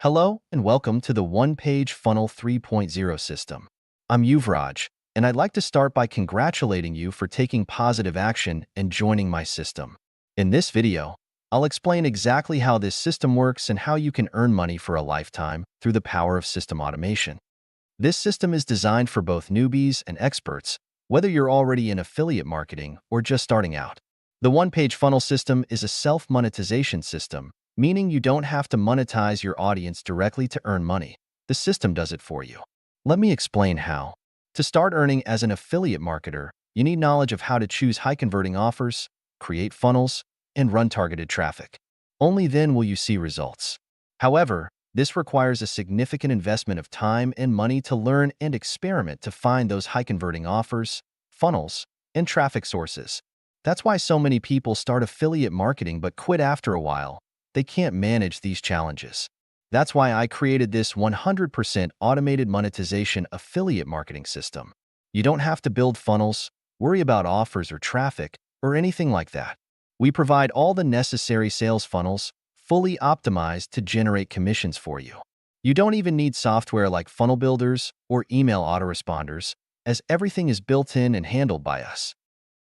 Hello and welcome to the One-Page Funnel 3.0 system. I'm Yuvraj, and I'd like to start by congratulating you for taking positive action and joining my system. In this video, I'll explain exactly how this system works and how you can earn money for a lifetime through the power of system automation. This system is designed for both newbies and experts, whether you're already in affiliate marketing or just starting out. The One-Page Funnel system is a self-monetization system, meaning you don't have to monetize your audience directly to earn money. The system does it for you. Let me explain how. To start earning as an affiliate marketer, you need knowledge of how to choose high-converting offers, create funnels, and run targeted traffic. Only then will you see results. However, this requires a significant investment of time and money to learn and experiment to find those high-converting offers, funnels, and traffic sources. That's why so many people start affiliate marketing but quit after a while. They can't manage these challenges. That's why I created this 100% automated monetization affiliate marketing system. You don't have to build funnels, worry about offers or traffic, or anything like that. We provide all the necessary sales funnels, fully optimized to generate commissions for you. You don't even need software like funnel builders or email autoresponders, as everything is built in and handled by us.